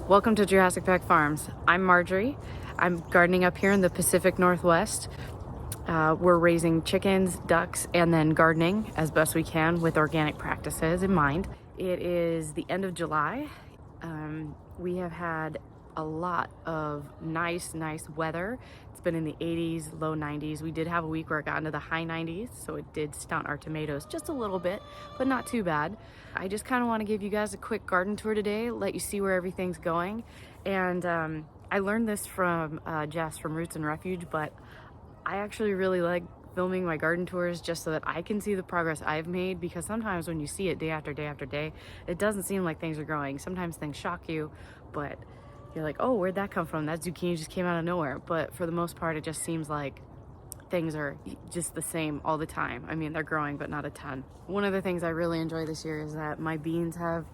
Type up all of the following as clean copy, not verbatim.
Welcome to Jurassic Peck Farms. I'm Marjorie. I'm gardening up here in the Pacific Northwest. We're raising chickens, ducks, and then gardening as best we can with organic practices in mind. It is the end of July. We have had a lot of nice weather. It's been in the 80s, low 90s. We did have a week where it got into the high 90s, so it did stunt our tomatoes just a little bit, but not too bad. I just kind of want to give you guys a quick garden tour today, let you see where everything's going. And I learned this from Jess from Roots and Refuge, but I actually really like filming my garden tours just so that I can see the progress I've made, because sometimes when you see it day after day after day, it doesn't seem like things are growing. Sometimes things shock you, but you're like, oh, where'd that come from? That zucchini just came out of nowhere. But for the most part, it just seems like things are just the same all the time. I mean, they're growing, but not a ton. One of the things I really enjoy this year is that my beans have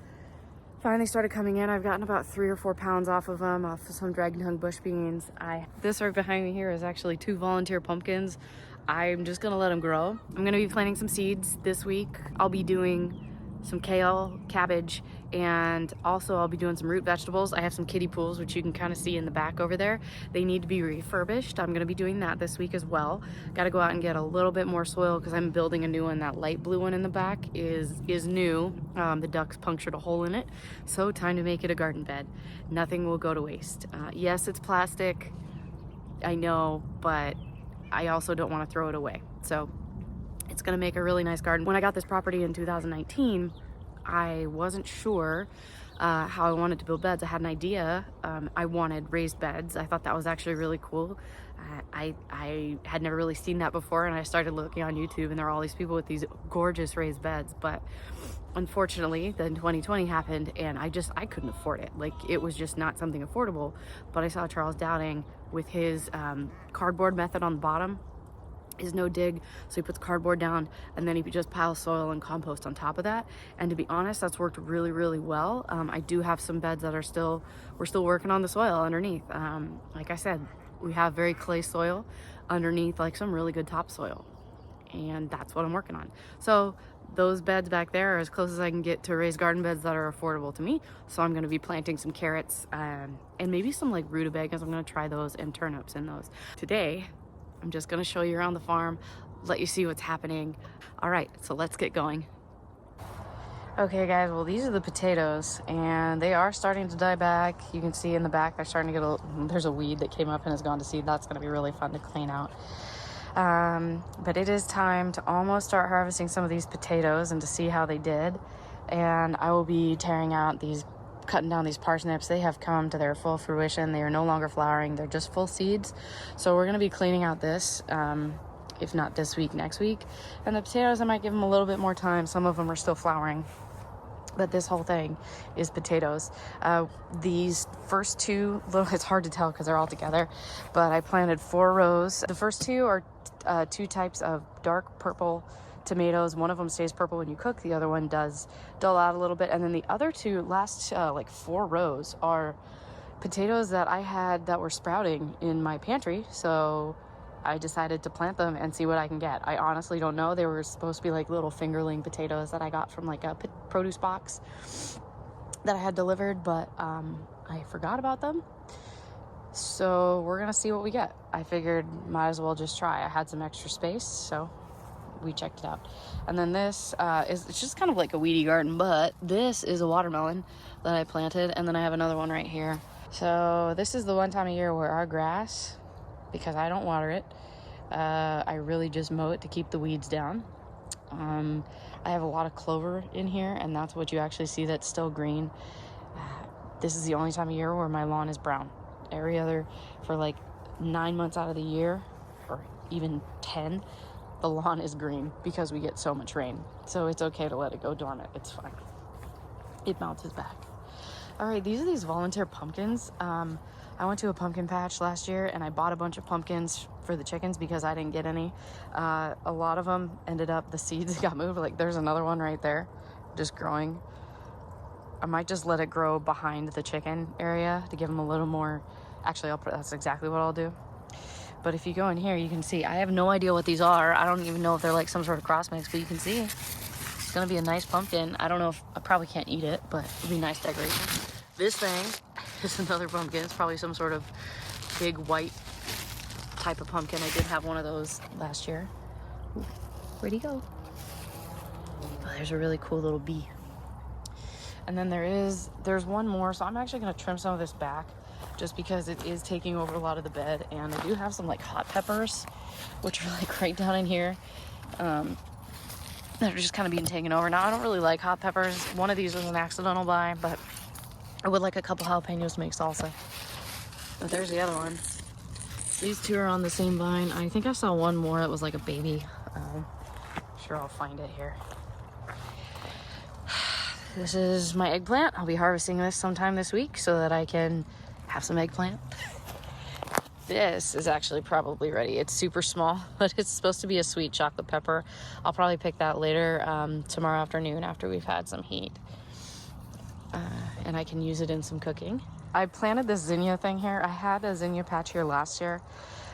finally started coming in. I've gotten about 3 or 4 pounds off of them, off of some dragon tongue bush beans. This right behind me here is actually 2 volunteer pumpkins. I'm just gonna let them grow. I'm gonna be planting some seeds this week. I'll be doing some kale, cabbage, and also I'll be doing some root vegetables. I have some kiddie pools, which you can kind of see in the back over there. They need to be refurbished. I'm gonna be doing that this week as well. Gotta go out and get a little bit more soil because I'm building a new one. That light blue one in the back is new. The ducks punctured a hole in it, so time to make it a garden bed. Nothing will go to waste. Yes, it's plastic, I know, but I also don't want to throw it away. So it's gonna make a really nice garden. When I got this property in 2019, I wasn't sure how I wanted to build beds. I had an idea. I wanted raised beds. I thought that was actually really cool. I had never really seen that before, and I started looking on YouTube, and there are all these people with these gorgeous raised beds. But unfortunately, then 2020 happened, and I couldn't afford it. Like, it was just not something affordable. But I saw Charles Dowding with his cardboard method on the bottom. Is no dig, so he puts cardboard down and then he just piles soil and compost on top of that. And to be honest, that's worked really well. I do have some beds that are we're still working on the soil underneath. Like I said, we have very clay soil underneath, like some really good topsoil, and that's what I'm working on. So those beds back there are as close as I can get to raised garden beds that are affordable to me. So I'm going to be planting some carrots and maybe some like rutabagas. I'm going to try those, and turnips in those. Today I'm just gonna show you around the farm, let you see what's happening. All right, so let's get going. Okay guys, well, these are the potatoes, and they are starting to die back. You can see in the back they're starting to get there's a weed that came up and has gone to seed. That's gonna be really fun to clean out. But it is time to almost start harvesting some of these potatoes and to see how they did. And I will be cutting down these parsnips. They have come to their full fruition. They are no longer flowering. They're just full seeds. So we're going to be cleaning out this, if not this week, next week. And the potatoes, I might give them a little bit more time. Some of them are still flowering, but this whole thing is potatoes. These first 2, it's hard to tell because they're all together, but I planted 4 rows. The first 2 are 2 types of dark purple tomatoes. One of them stays purple when you cook, the other one does dull out a little bit, and then the other 2 last like 4 rows are potatoes that I had that were sprouting in my pantry, so I decided to plant them and see what I can get. I honestly don't know. They were supposed to be like little fingerling potatoes that I got from like a produce box that I had delivered, but I forgot about them. So we're gonna see what we get. I figured might as well just try. I had some extra space, so we checked it out. And then this it's just kind of like a weedy garden, but this is a watermelon that I planted, and then I have another one right here. So this is the one time of year where our grass, because I don't water it, I really just mow it to keep the weeds down. I have a lot of clover in here, and that's what you actually see that's still green. This is the only time of year where my lawn is brown. Every other, for like 9 months out of the year, or even 10, the lawn is green because we get so much rain. So it's okay to let it go dormant. It's fine. It bounces back. All right, these are these volunteer pumpkins. I went to a pumpkin patch last year and I bought a bunch of pumpkins for the chickens because I didn't get any. A lot of them ended up, the seeds got moved. Like there's another one right there just growing. I might just let it grow behind the chicken area to give them a little more. Actually, that's exactly what I'll do. But if you go in here, you can see, I have no idea what these are. I don't even know if they're like some sort of cross mix, but you can see it's gonna be a nice pumpkin. I don't know if, I probably can't eat it, but it'll be nice decoration. This thing is another pumpkin. It's probably some sort of big white type of pumpkin. I did have one of those last year. Ooh, where'd he go? Oh, there's a really cool little bee. And then there's one more, so I'm actually gonna trim some of this back just because it is taking over a lot of the bed. And I do have some like hot peppers, which are like right down in here. That are just kind of being taken over. Now, I don't really like hot peppers. One of these was an accidental buy, but I would like a couple jalapenos to make salsa. But there's the other one. These two are on the same vine. I think I saw one more that was like a baby. Sure, I'll find it here. This is my eggplant. I'll be harvesting this sometime this week so that I can have some eggplant. This is actually probably ready. It's super small, but it's supposed to be a sweet chocolate pepper. I'll probably pick that later tomorrow afternoon after we've had some heat. And I can use it in some cooking. I planted this zinnia thing here. I had a zinnia patch here last year.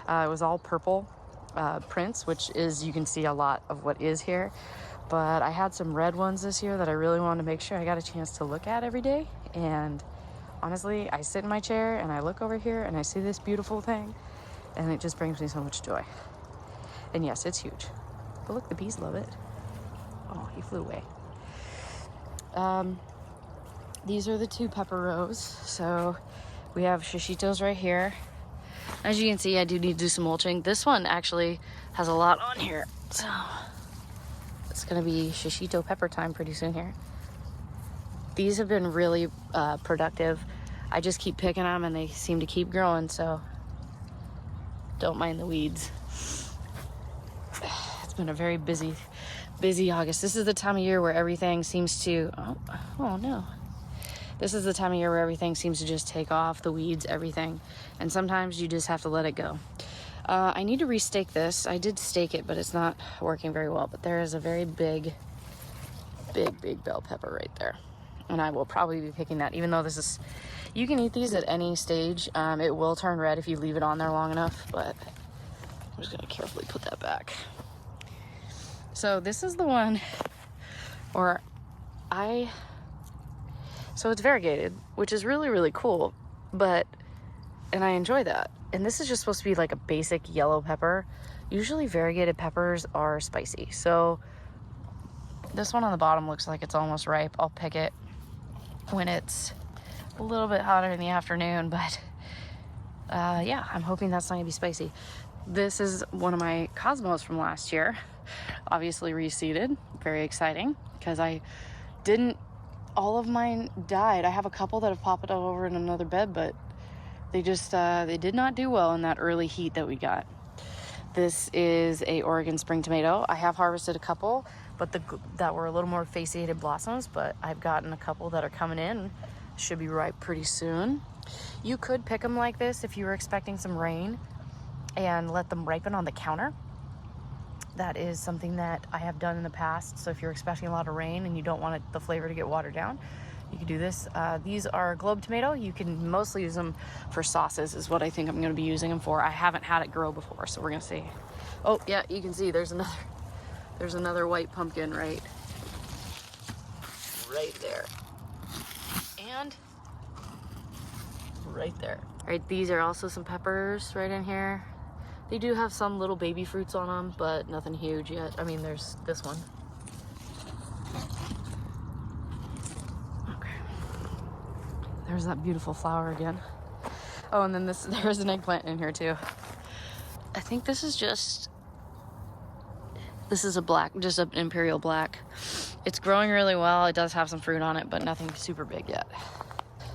It was all purple prints, which is, you can see a lot of what is here. But I had some red ones this year that I really wanted to make sure I got a chance to look at every day. And honestly, I sit in my chair and I look over here and I see this beautiful thing and it just brings me so much joy. And yes, it's huge. But look, the bees love it. Oh, he flew away. These are the two pepper rows. So we have shishitos right here. As you can see, I do need to do some mulching. This one actually has a lot on here. So it's gonna be shishito pepper time pretty soon here. These have been really productive. I just keep picking them and they seem to keep growing, so don't mind the weeds. It's been a very busy August. This is the time of year where everything seems to, oh no. This is the time of year where everything seems to just take off, the weeds, everything. And sometimes you just have to let it go. I need to restake this. I did stake it, but it's not working very well. But there is a very big bell pepper right there. And I will probably be picking that, even though this is, you can eat these at any stage. It will turn red if you leave it on there long enough, but I'm just gonna carefully put that back. So this is the one, so it's variegated, which is really, really cool, and I enjoy that. And this is just supposed to be like a basic yellow pepper. Usually variegated peppers are spicy. So this one on the bottom looks like it's almost ripe. I'll pick it when it's a little bit hotter in the afternoon, but yeah, I'm hoping that's not gonna be spicy. This is one of my cosmos from last year, obviously reseeded. Very exciting because all of mine died. I have a couple that have popped up over in another bed, but they just they did not do well in that early heat that we got. This is a Oregon spring tomato. I have harvested a couple, but that were a little more fasciated blossoms, but I've gotten a couple that are coming in. Should be ripe pretty soon. You could pick them like this if you were expecting some rain and let them ripen on the counter. That is something that I have done in the past. So if you're expecting a lot of rain and you don't want the flavor to get watered down, you can do this. These are globe tomato. You can mostly use them for sauces is what I think I'm going to be using them for. I haven't had it grow before, so we're going to see. Oh yeah, you can see there's another white pumpkin right there. And right there. All right, these are also some peppers right in here. They do have some little baby fruits on them, but nothing huge yet. I mean, there's this one. Okay. There's that beautiful flower again. Oh, and then there's an eggplant in here too. I think this is a black, just an imperial black. It's growing really well. It does have some fruit on it, but nothing super big yet.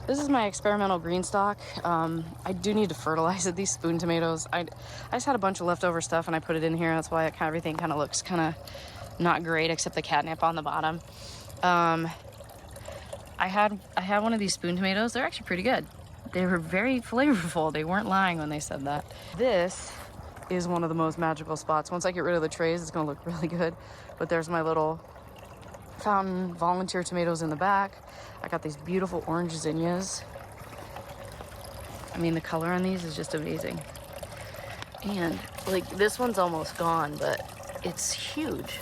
This is my experimental green stock. I do need to fertilize it. These spoon tomatoes, I just had a bunch of leftover stuff and I put it in here. That's why everything kind of looks kind of not great, except the catnip on the bottom. I had one of these spoon tomatoes. They're actually pretty good. They were very flavorful. They weren't lying when they said that. This is one of the most magical spots. Once I get rid of the trays, it's gonna look really good. But there's my little fountain volunteer tomatoes in the back. I got these beautiful orange zinnias. I mean, the color on these is just amazing. And like this one's almost gone, but it's huge.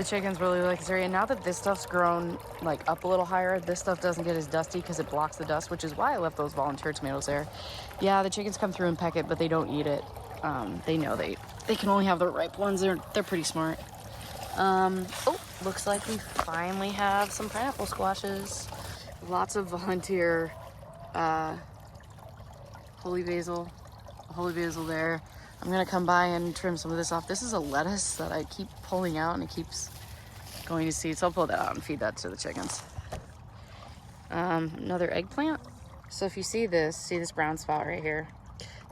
The chickens really like this area. Now that this stuff's grown like up a little higher, this stuff doesn't get as dusty because it blocks the dust, which is why I left those volunteer tomatoes there. Yeah, the chickens come through and peck it, but they don't eat it. They know they can only have the ripe ones. They're pretty smart. Oh, looks like we finally have some pineapple squashes. Lots of volunteer holy basil there. I'm gonna come by and trim some of this off. This is a lettuce that I keep pulling out and it keeps going to seed, so I'll pull that out and feed that to the chickens. Another eggplant. So if you see this brown spot right here,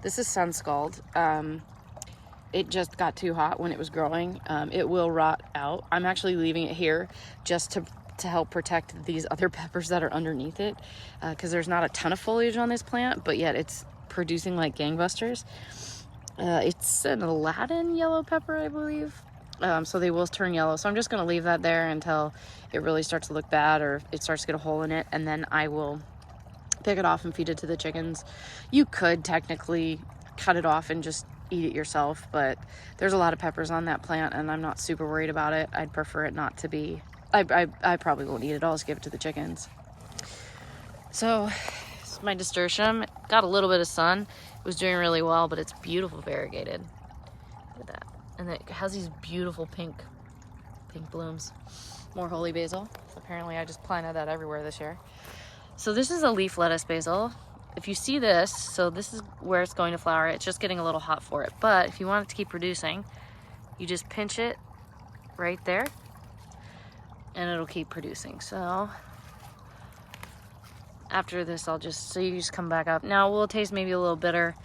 this is sun scald. It just got too hot when it was growing. It will rot out. I'm actually leaving it here just to help protect these other peppers that are underneath it, because there's not a ton of foliage on this plant, but yet it's producing like gangbusters. It's an Aladdin yellow pepper, I believe. So they will turn yellow. So I'm just gonna leave that there until it really starts to look bad or it starts to get a hole in it, and then I will pick it off and feed it to the chickens. You could technically cut it off and just eat it yourself, but there's a lot of peppers on that plant and I'm not super worried about it. I'd prefer it not to be. I probably won't eat it. I'll just give it to the chickens. So this is my nasturtium. It got a little bit of sun. It was doing really well, but it's beautiful variegated. Look at that. And it has these beautiful pink blooms. More holy basil. Apparently I just planted that everywhere this year. So this is a leaf lettuce basil. If you see this, so this is where it's going to flower. It's just getting a little hot for it. But if you want it to keep producing, you just pinch it right there and it'll keep producing. So after this, you just come back up. Now, it will taste maybe a little bitter,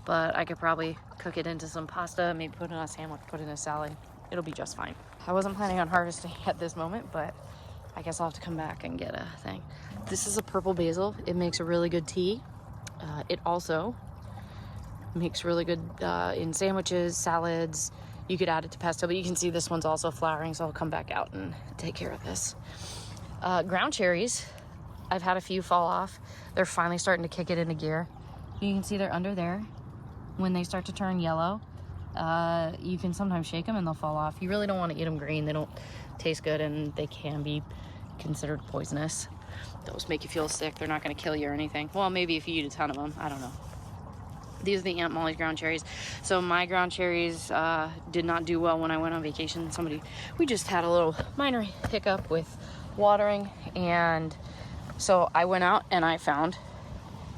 but I could probably cook it into some pasta, maybe put it on a sandwich, put it in a salad. It'll be just fine. I wasn't planning on harvesting at this moment, but I guess I'll have to come back and get a thing. This is a purple basil. It makes a really good tea. It also makes really good in sandwiches, salads. You could add it to pesto, but you can see this one's also flowering, so I'll come back out and take care of this. Ground cherries. I've had a few fall off. They're finally starting to kick it into gear. You can see they're under there. When they start to turn yellow, you can sometimes shake them and they'll fall off. You really don't want to eat them green. They don't taste good and they can be considered poisonous. Those make you feel sick. They're not going to kill you or anything. Well, maybe if you eat a ton of them. I don't know. These are the Aunt Molly's ground cherries. So my ground cherries did not do well when I went on vacation. We just had a little minor hiccup with watering, and so I went out and I found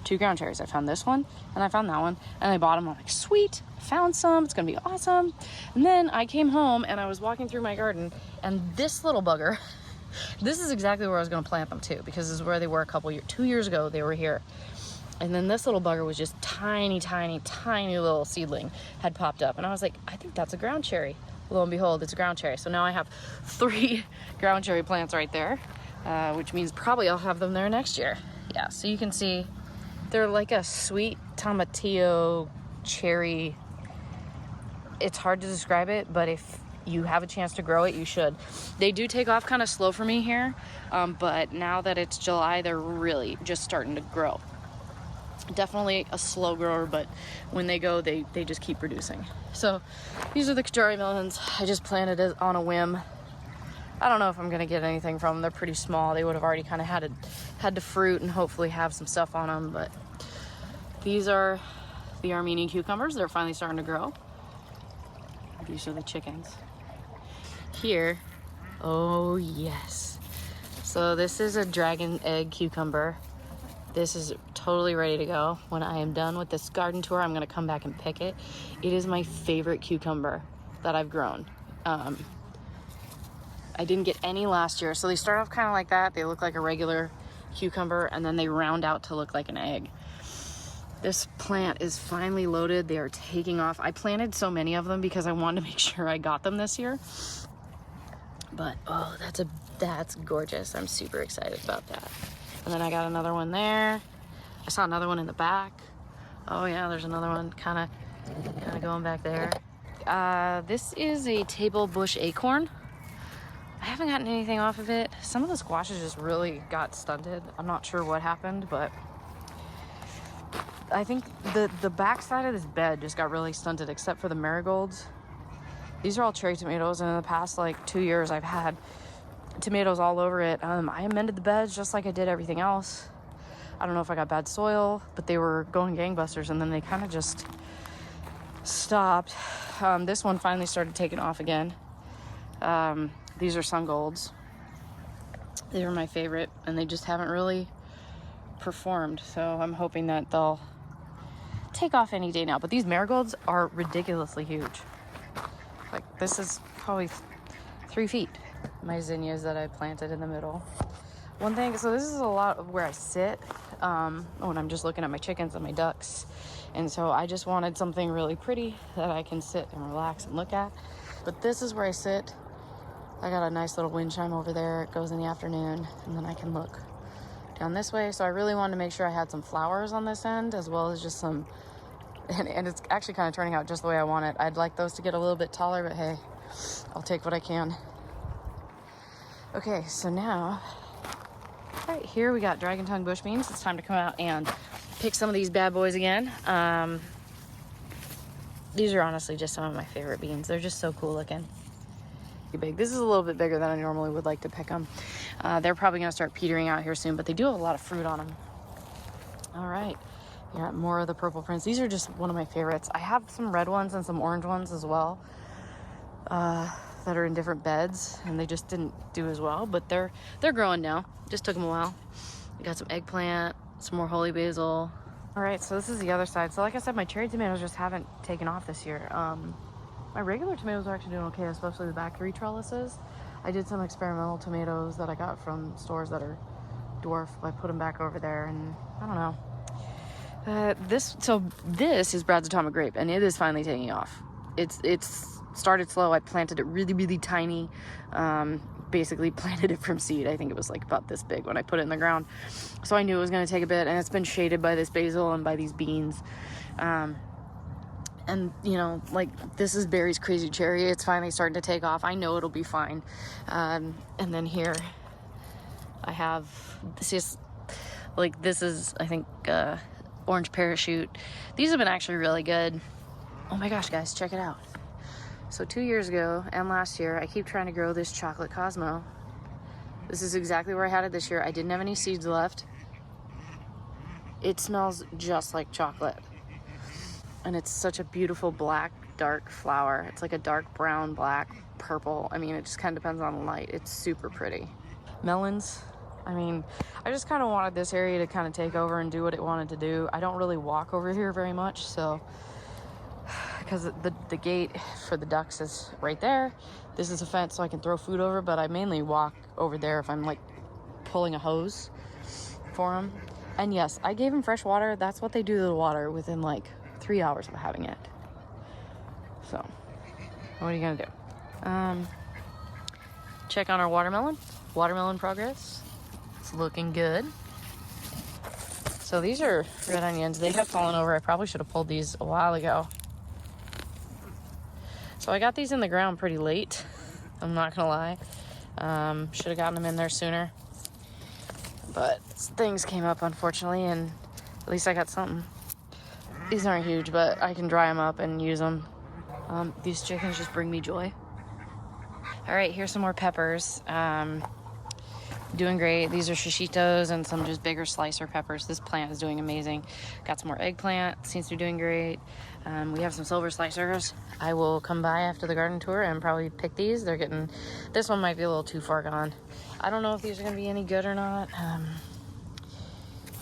2 ground cherries. I found this one and I found that one, and I bought them. I'm like, sweet, found some, it's gonna be awesome. And then I came home and I was walking through my garden, and this little bugger, this is exactly where I was gonna plant them too, because this is where they were 2 years ago. They were here. And then this little bugger was just tiny little seedling had popped up. And I was like, I think that's a ground cherry. Lo and behold, it's a ground cherry. So now I have 3 ground cherry plants right there, which means probably I'll have them there next year. Yeah, so you can see they're like a sweet tomatillo cherry. It's hard to describe it, but if you have a chance to grow it, you should. They do take off kind of slow for me here, but now that it's July, they're really just starting to grow. Definitely a slow grower, but when they go, they just keep producing. So these are the Kajari melons. I just planted it on a whim. I don't know if I'm gonna get anything from them. They're pretty small. They would have already kind of had to fruit and hopefully have some stuff on them. But these are the Armenian cucumbers. They're finally starting to grow. These are the chickens. Here, oh yes. So this is a dragon egg cucumber. This is totally ready to go. When I am done with this garden tour, I'm gonna come back and pick it. It is my favorite cucumber that I've grown. I didn't get any last year. So they start off kind of like that. They look like a regular cucumber, and then they round out to look like an egg. This plant is finally loaded. They are taking off. I planted so many of them because I wanted to make sure I got them this year. But oh, that's gorgeous. I'm super excited about that. And then I got another one there. I saw another one in the back. Oh yeah, there's another one kind of going back there. This is a table bush acorn. I haven't gotten anything off of it. Some of the squashes just really got stunted. I'm not sure what happened, but I think the back side of this bed just got really stunted, except for the marigolds. These are all cherry tomatoes, and in the past like 2 years I've had tomatoes all over it. I amended the beds just like I did everything else. I don't know if I got bad soil, but they were going gangbusters, and then they kind of just stopped. This one finally started taking off again. These are sun golds. They were my favorite, and they just haven't really performed, so I'm hoping that they'll take off any day now. But these marigolds are ridiculously huge. Like, this is probably 3 feet. My zinnias that I planted in the middle. One thing, so this is a lot of where I sit when I'm just looking at my chickens and my ducks, and so I just wanted something really pretty that I can sit and relax and look at. But this is where I sit. I got a nice little wind chime over there. It goes in the afternoon, and then I can look down this way. So I really wanted to make sure I had some flowers on this end, as well as just some, and it's actually kind of turning out just the way I want it. I'd like those to get a little bit taller, but hey, I'll take what I can. Okay, so now, right here we got dragon tongue bush beans. It's time to come out and pick some of these bad boys again. These are honestly just some of my favorite beans. They're just so cool looking. Big. This is a little bit bigger than I normally would like to pick them. They're probably going to start petering out here soon, but they do have a lot of fruit on them. All right, got more of the purple prince. These are just one of my favorites. I have some red ones and some orange ones as well that are in different beds, and they just didn't do as well, but they're growing now. Just took them a while. We got some eggplant, some more holy basil. All right, so this is the other side. So like I said, my cherry tomatoes just haven't taken off this year. My regular tomatoes are actually doing okay, especially the back 3 trellises. I did some experimental tomatoes that I got from stores that are dwarf. I put them back over there, and I don't know. This is Brad's atomic grape, and it is finally taking off. It's started slow. I planted it really, really tiny. Basically planted it from seed. I think it was like about this big when I put it in the ground. So I knew it was going to take a bit, and it's been shaded by this basil and by these beans. And, you know, like, this is Barry's crazy cherry. It's finally starting to take off. I know it'll be fine. And then here I have, this is, I think, orange parachute. These have been actually really good. Oh my gosh, guys, check it out. So 2 years ago and last year, I keep trying to grow this chocolate Cosmo. This is exactly where I had it this year. I didn't have any seeds left. It smells just like chocolate. And it's such a beautiful black, dark flower. It's like a dark brown, black, purple. I mean, it just kind of depends on the light. It's super pretty. Melons. I mean, I just kind of wanted this area to kind of take over and do what it wanted to do. I don't really walk over here very much, so, because the gate for the ducks is right there. This is a fence, so I can throw food over, but I mainly walk over there if I'm like pulling a hose for them. And yes, I gave them fresh water. That's what they do to the water within like 3 hours of having it. So, what are you gonna do? Check on our watermelon. Watermelon progress. It's looking good. So these are red onions. They have fallen over. I probably should have pulled these a while ago. So I got these in the ground pretty late. I'm not gonna lie. Should have gotten them in there sooner. But things came up, unfortunately, and at least I got something. These aren't huge, but I can dry them up and use them. These chickens just bring me joy. All right, here's some more peppers. Doing great. These are shishitos and some just bigger slicer peppers. This plant is doing amazing. Got some more eggplant. Seems to be doing great. We have some silver slicers. I will come by after the garden tour and probably pick these. This one might be a little too far gone. I don't know if these are going to be any good or not.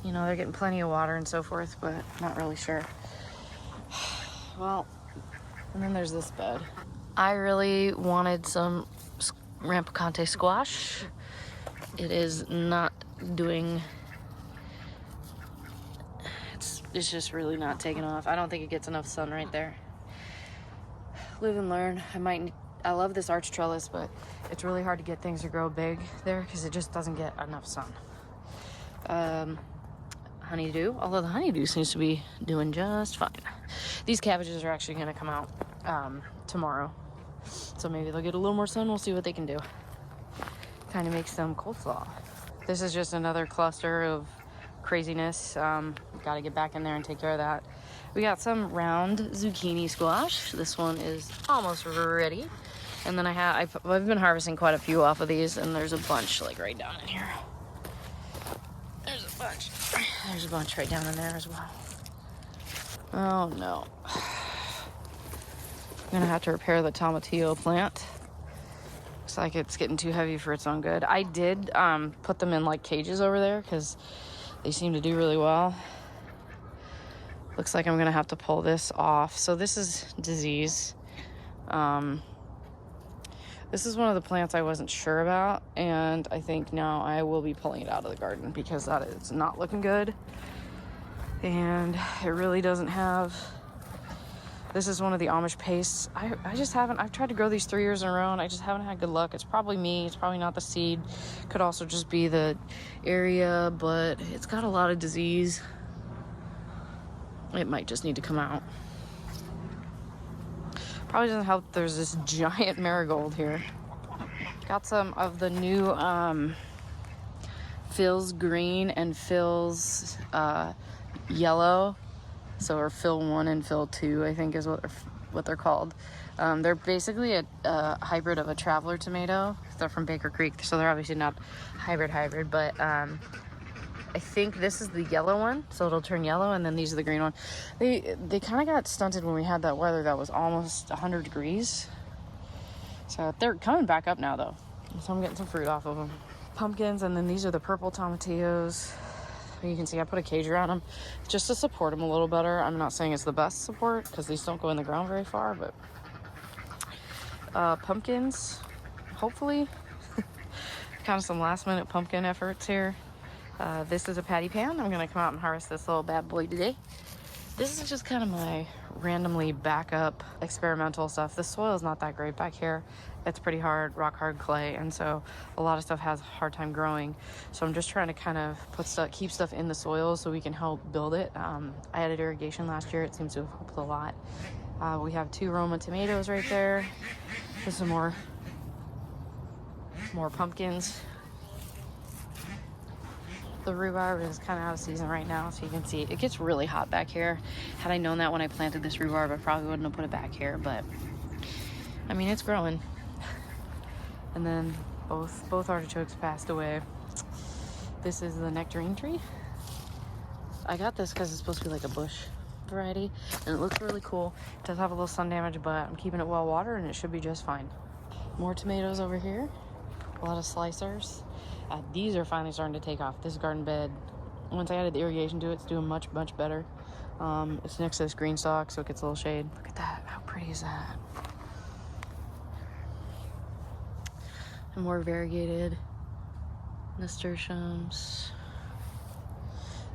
You know, they're getting plenty of water and so forth, but not really sure. Well, and then there's this bed. I really wanted some rampicante squash. It is not doing, it's just really not taking off. I don't think it gets enough sun right there. Live and learn. I love this arch trellis, but it's really hard to get things to grow big there because it just doesn't get enough sun. Honeydew, although the honeydew seems to be doing just fine. These cabbages are actually going to come out tomorrow, so maybe they'll get a little more sun. We'll see what they can do. Kind of make some coleslaw. This is just another cluster of craziness. Gotta get back in there and take care of that. We got some round zucchini squash. This one is almost ready. And then I've been harvesting quite a few off of these, and there's a bunch like right down in here. There's a bunch. There's a bunch right down in there as well. Oh no. I'm gonna have to repair the tomatillo plant. Looks like it's getting too heavy for its own good. I did put them in like cages over there because they seem to do really well. Looks like I'm gonna have to pull this off. So this is disease. This is one of the plants I wasn't sure about, and I think now I will be pulling it out of the garden because that is not looking good. And it really doesn't have... This is one of the Amish pastes. I just haven't... I've tried to grow these 3 years in a row, and I just haven't had good luck. It's probably me. It's probably not the seed. Could also just be the area, but it's got a lot of disease. It might just need to come out. Probably doesn't help there's this giant marigold here. Got some of the new Phil's green and Phil's yellow. So, or Phil 1 and Phil 2, I think is what they're called. They're basically a hybrid of a traveler tomato. They're from Baker Creek, so they're obviously not hybrid, but I think this is the yellow one, so it'll turn yellow, and then these are the green one. They kind of got stunted when we had that weather that was almost 100 degrees. So they're coming back up now, though. So I'm getting some fruit off of them. Pumpkins, and then these are the purple tomatillos. You can see I put a cage around them just to support them a little better. I'm not saying it's the best support because these don't go in the ground very far, but pumpkins, hopefully. Kind of some last minute pumpkin efforts here. This is a patty pan. I'm gonna come out and harvest this little bad boy today. This is just kind of my randomly backup experimental stuff. The soil is not that great back here. It's pretty hard, rock hard clay, and so a lot of stuff has a hard time growing. So I'm just trying to kind of keep stuff in the soil so we can help build it. I added irrigation last year. It seems to have helped a lot. We have 2 Roma tomatoes right there. There's some more pumpkins. The rhubarb is kind of out of season right now, so you can see it gets really hot back here. Had I known that when I planted this rhubarb, I probably wouldn't have put it back here, but I mean, it's growing. And then both artichokes passed away. This is the nectarine tree. I got this because it's supposed to be like a bush variety, and it looks really cool. It does have a little sun damage, but I'm keeping it well watered, and it should be just fine. More tomatoes over here. A lot of slicers. These are finally starting to take off. This garden bed, once I added the irrigation to it, it's doing much better. It's next to this green stalk, so it gets a little shade. Look at that. How pretty is that? And more variegated nasturtiums.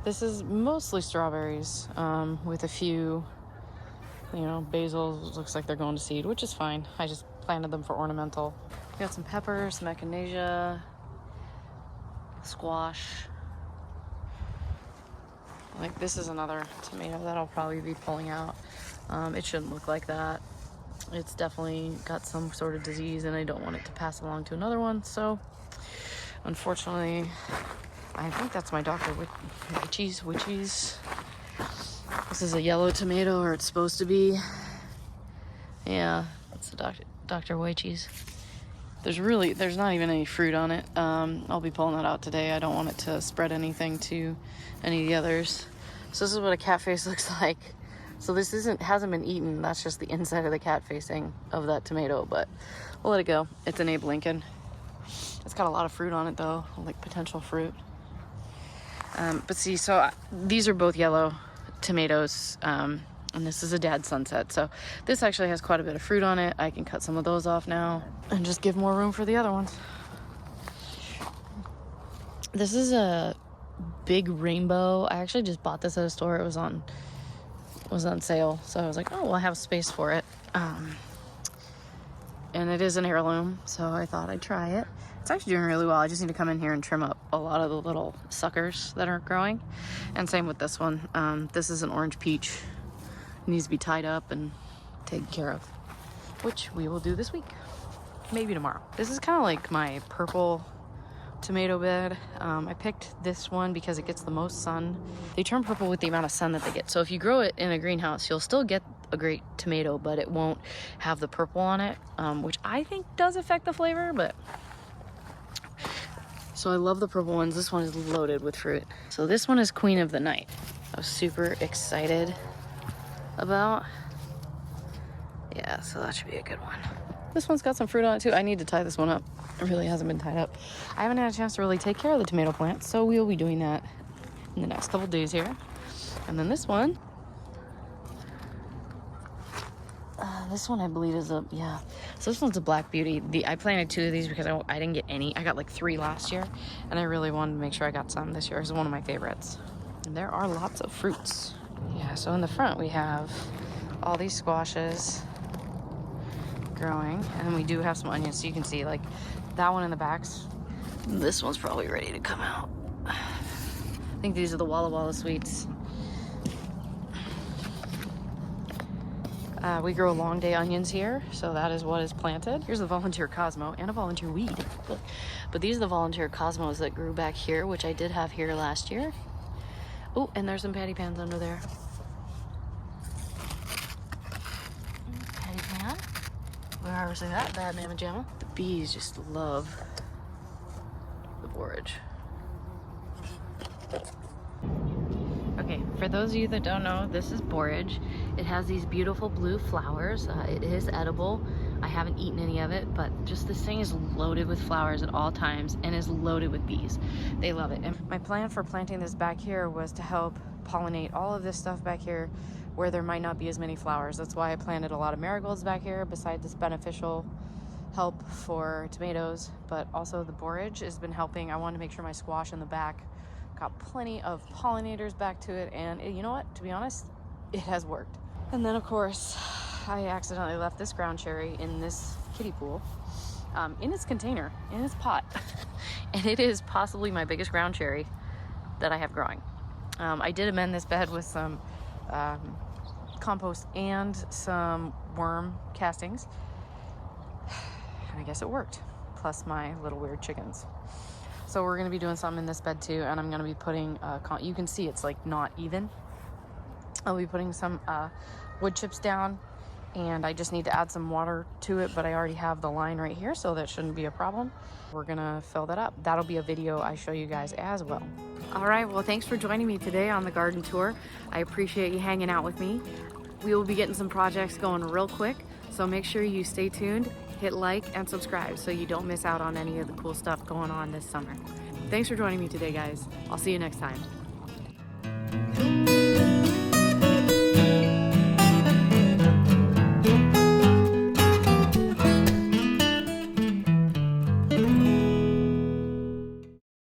This is mostly strawberries, with a few, basil. Looks like they're going to seed, which is fine. I just planted them for ornamental. We got some peppers, some echinacea, squash. Like, this is another tomato that I'll probably be pulling out. It shouldn't look like that. It's definitely got some sort of disease, and I don't want it to pass along to another one. So, unfortunately, I think that's my Dr. Witchies. This is a yellow tomato, or it's supposed to be. Yeah, it's a Dr. Witchies. There's not even any fruit on it. I'll be pulling that out today. I don't want it to spread anything to any of the others. So this is what a cat face looks like. So this hasn't been eaten. That's just the inside of the cat facing of that tomato, but we'll let it go. It's an Abe Lincoln. It's got a lot of fruit on it though, like potential fruit. But see, so these are both yellow tomatoes. And this is a Dad Sunset. So this actually has quite a bit of fruit on it. I can cut some of those off now and just give more room for the other ones. This is a big rainbow. I actually just bought this at a store. It was on sale. So I was like, oh, well, I have space for it. And it is an heirloom, so I thought I'd try it. It's actually doing really well. I just need to come in here and trim up a lot of the little suckers that aren't growing. And same with this one. This is an orange peach. It needs to be tied up and taken care of, which we will do this week, maybe tomorrow. This is kind of like my purple tomato bed. I picked this one because it gets the most sun. They turn purple with the amount of sun that they get. So if you grow it in a greenhouse, you'll still get a great tomato, but it won't have the purple on it, which I think does affect the flavor, but... So I love the purple ones. This one is loaded with fruit. So this one is Queen of the Night. I was super excited about. Yeah, so that should be a good one. This one's got some fruit on it too. I need to tie this one up. It really hasn't been tied up. I haven't had a chance to really take care of the tomato plants, so we'll be doing that in the next couple days here. And then this one I believe is a, yeah. So this one's a Black Beauty. I planted 2 of these because I didn't get any. I got like 3 last year, and I really wanted to make sure I got some this year. It's one of my favorites. And there are lots of fruits. Yeah, so in the front we have all these squashes growing, and then we do have some onions, so you can see like that one in the backs. This one's probably ready to come out. I think these are the Walla Walla sweets. We grow long day onions here, so that is what is planted. Here's a volunteer Cosmo and a volunteer weed. Look. But these are the volunteer Cosmos that grew back here, which I did have here last year. Oh, and there's some patty pans under there. Patty pan. We're harvesting that bad mamma jamma. The bees just love the borage. Okay, for those of you that don't know, this is borage. It has these beautiful blue flowers. It is edible. I haven't eaten any of it, but just this thing is loaded with flowers at all times and is loaded with bees. They love it. And my plan for planting this back here was to help pollinate all of this stuff back here where there might not be as many flowers. That's why I planted a lot of marigolds back here, besides this beneficial help for tomatoes, but also the borage has been helping. I wanted to make sure my squash in the back got plenty of pollinators back to it, and you know what, to be honest, it has worked. And then of course I accidentally left this ground cherry in this kiddie pool, in its container, in its pot. And it is possibly my biggest ground cherry that I have growing. I did amend this bed with some compost and some worm castings, and I guess it worked, plus my little weird chickens. So we're going to be doing something in this bed too, and I'm going to be putting, you can see it's like not even. I'll be putting some wood chips down, and I just need to add some water to it, but I already have the line right here, so that shouldn't be a problem. We're going to fill that up. That'll be a video I show you guys as well. All right, well, thanks for joining me today on the garden tour. I appreciate you hanging out with me. We will be getting some projects going real quick, so make sure you stay tuned. Hit like and subscribe so you don't miss out on any of the cool stuff going on this summer. Thanks for joining me today, guys. I'll see you next time.